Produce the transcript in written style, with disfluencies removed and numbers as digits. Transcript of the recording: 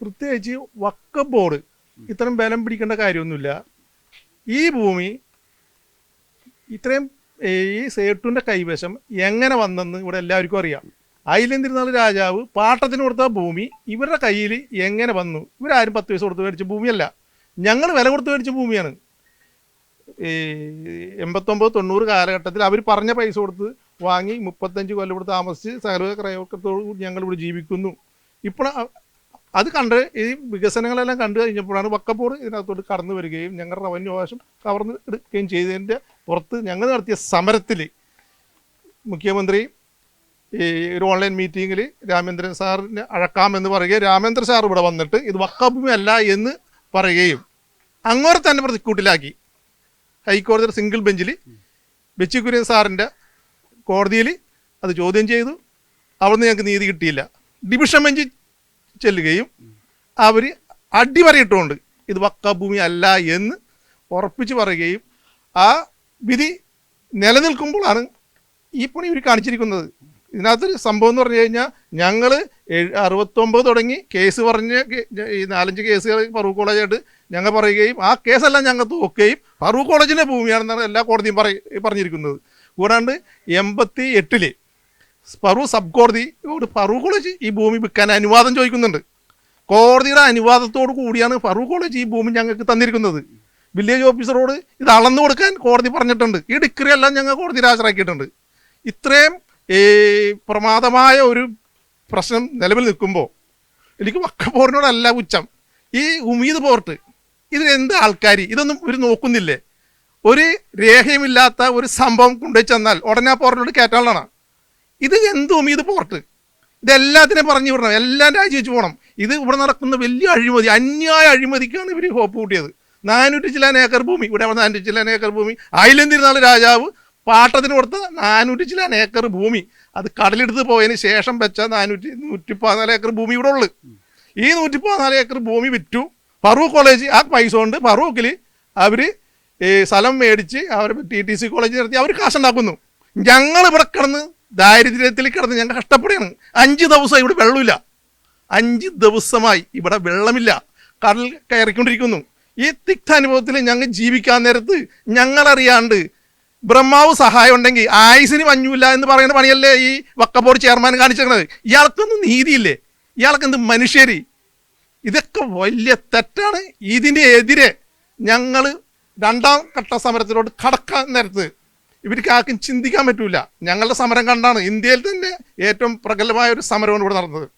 പ്രത്യേകിച്ച് വഖഫ് ബോർഡ് ഇത്തരം ബലം പിടിക്കേണ്ട കാര്യമൊന്നുമില്ല. ഈ ഭൂമി ഇത്രയും ഈ സേട്ടുവിൻ്റെ കൈവശം എങ്ങനെ വന്നെന്ന് ഇവിടെ എല്ലാവർക്കും അറിയാം. അയിലെന്തിരുന്നാൾ രാജാവ് പാട്ടത്തിന് കൊടുത്ത ഭൂമി ഇവരുടെ കയ്യിൽ എങ്ങനെ വന്നു? ഇവരാരും 10 പൈസ കൊടുത്ത് മേടിച്ച ഭൂമിയല്ല, ഞങ്ങൾ വില കൊടുത്ത് മേടിച്ച ഭൂമിയാണ്. ഈ 89-90 കാലഘട്ടത്തിൽ അവർ പറഞ്ഞ പൈസ കൊടുത്ത് വാങ്ങി 35 കൊല്ലം ഇവിടെ താമസിച്ച് സകല ക്രയോക്കത്തോടുകൂടി ഞങ്ങളിവിടെ ജീവിക്കുന്നു. ഇപ്പോൾ അത് കണ്ട് ഈ വികസനങ്ങളെല്ലാം കണ്ടു കഴിഞ്ഞപ്പോഴാണ് വഖഫ് ബോർഡ് ഇതിനകത്തോട്ട് കടന്നു വരികയും ഞങ്ങളുടെ റവന്യൂ അവകാശം കവർന്ന് എടുക്കുകയും ചെയ്തതിൻ്റെ പുറത്ത് ഞങ്ങൾ നടത്തിയ സമരത്തിൽ മുഖ്യമന്ത്രി ഈ ഒരു ഓൺലൈൻ മീറ്റിങ്ങിൽ രാമേന്ദ്രൻ സാറിനെ അഴക്കാമെന്ന് പറയുകയും രാമേന്ദ്ര സാർ ഇവിടെ വന്നിട്ട് ഇത് വഖഫ് ഭൂമി അല്ല എന്ന് പറയുകയും അങ്ങോട്ട് തന്നെ പ്രതിക്കൂട്ടിലാക്കി. ഹൈക്കോടതിയുടെ സിംഗിൾ ബെഞ്ചിൽ ബെച്ചി കുര്യൻ സാറിൻ്റെ കോടതിയിൽ അത് ചോദ്യം ചെയ്തു. അവിടുന്ന് ഞങ്ങൾക്ക് നീതി കിട്ടിയില്ല. ഡിവിഷൻ ബെഞ്ച് ചെല്ലുകയും അവർ അടിവരയിട്ടുകൊണ്ട് ഇത് വഖഫ് ഭൂമി അല്ല എന്ന് ഉറപ്പിച്ച് പറയുകയും ആ വിധി നിലനിൽക്കുമ്പോഴാണ് ഈ പണി ഇവർ കാണിച്ചിരിക്കുന്നത്. ഇതിനകത്തൊരു സംഭവം എന്ന് പറഞ്ഞു കഴിഞ്ഞാൽ ഞങ്ങൾ 69 തുടങ്ങി കേസ് പറഞ്ഞ് ഈ 4-5 കേസുകൾ ഫറൂഖ് കോളേജായിട്ട് ഞങ്ങൾ പറയുകയും ആ കേസെല്ലാം ഞങ്ങൾ തോക്കുകയും ഫറൂഖ് കോളേജിൻ്റെ ഭൂമിയാണെന്നാണ് എല്ലാ കോടതിയും പറഞ്ഞിരിക്കുന്നത്. കൂടാണ്ട് 88 ഫറൂഖ് സബ് കോടതിയോട് ഫറൂഖ് കോളേജ് ഈ ഭൂമി വിൽക്കാൻ അനുവാദം ചോദിക്കുന്നുണ്ട്. കോടതിയുടെ അനുവാദത്തോടു കൂടിയാണ് ഫറൂഖ് കോളേജ് ഈ ഭൂമി ഞങ്ങൾക്ക് തന്നിരിക്കുന്നത്. വില്ലേജ് ഓഫീസറോട് ഇത് അളന്നു കൊടുക്കാൻ കോടതി പറഞ്ഞിട്ടുണ്ട്. ഈ ഡിഗ്രി എല്ലാം ഞങ്ങൾ കോടതിയിൽ ഹാജരാക്കിയിട്ടുണ്ട്. ഇത്രയും പ്രമാദമായ ഒരു പ്രശ്നം നിലവിൽ നിൽക്കുമ്പോൾ എനിക്ക് വഖഫ് ബോർഡിനോടല്ല പുച്ഛം. ഈ ഉമീദ് പോർട്ട് ഇതിലെന്ത് ആൾക്കാർ ഇതൊന്നും ഇവർ നോക്കുന്നില്ലേ? ഒരു രേഖയുമില്ലാത്ത ഒരു സംഭവം കൊണ്ടുപോയി ചെന്നാൽ ഉടനെ ആ പോർട്ടിനോട് കയറ്റാനുള്ളതാണ്. ഇത് എന്ത് ഉമീദ് പോർട്ട്? ഇതെല്ലാത്തിനും പറഞ്ഞു വിടണം, എല്ലാം രാജിവെച്ച് പോകണം. ഇത് ഇവിടെ നടക്കുന്ന വലിയ അഴിമതി, അന്യായ അഴിമതിക്കാണ് ഇവർ ഹോപ്പ് കൂട്ടിയത്. 400 ചില്ലാൻ ഏക്കർ ഭൂമി, ഇവിടെ 400 ചില്ലാൻ ഏക്കർ ഭൂമി അയിലെന്തിരുന്നാൾ രാജാവ് പാട്ടത്തിന് കൊടുത്ത 400 ചില്ലാൻ ഏക്കർ ഭൂമി അത് കടലെടുത്ത് പോയതിന് ശേഷം വെച്ച 114 ഏക്കർ ഭൂമി ഇവിടെ ഉള്ളു. ഈ 114 ഏക്കർ ഭൂമി വിറ്റു ഫറൂഖ് കോളേജ്. ആ പൈസ കൊണ്ട് ഫറൂഖിൽ അവർ സ്ഥലം മേടിച്ച് അവർ TTC കോളേജ് നടത്തി അവർ കാശുണ്ടാക്കുന്നു. ഞങ്ങൾ ഇവിടെ കിടന്ന് ദാരിദ്ര്യത്തിൽ കിടന്ന് ഞങ്ങൾ കഷ്ടപ്പെടുകയാണ്. 5 ദിവസം ഇവിടെ വെള്ളമില്ല. 5 ദിവസമായി ഇവിടെ വെള്ളമില്ല, കടൽ കയറിക്കൊണ്ടിരിക്കുന്നു. ഈ തിക്താനുഭവത്തിൽ ഞങ്ങൾ ജീവിക്കാൻ നേരത്ത് ഞങ്ങളറിയാണ്ട് ബ്രഹ്മാവ് സഹായം ഉണ്ടെങ്കിൽ ആയുസിന് മഞ്ഞൂല്ല എന്ന് പറയുന്ന പണിയല്ലേ ഈ വഖഫ് ബോർഡ് ചെയർമാൻ കാണിച്ചേക്കുന്നത്? ഇയാൾക്കൊന്നും നീതിയില്ലേ? ഇയാൾക്കെന്ത് മനുഷ്യര്? ഇതൊക്കെ വലിയ തെറ്റാണ്. ഇതിൻ്റെ എതിരെ ഞങ്ങൾ 2ാം ഘട്ട സമരത്തിലോട്ട് കടക്കാൻ നേരത്ത് ഇവർക്ക് ആർക്കും ചിന്തിക്കാൻ പറ്റൂല. ഞങ്ങളുടെ സമരം കണ്ടാണ് ഇന്ത്യയിൽ തന്നെ ഏറ്റവും പ്രഗലമായ ഒരു സമരമാണ് ഇവിടെ നടന്നത്.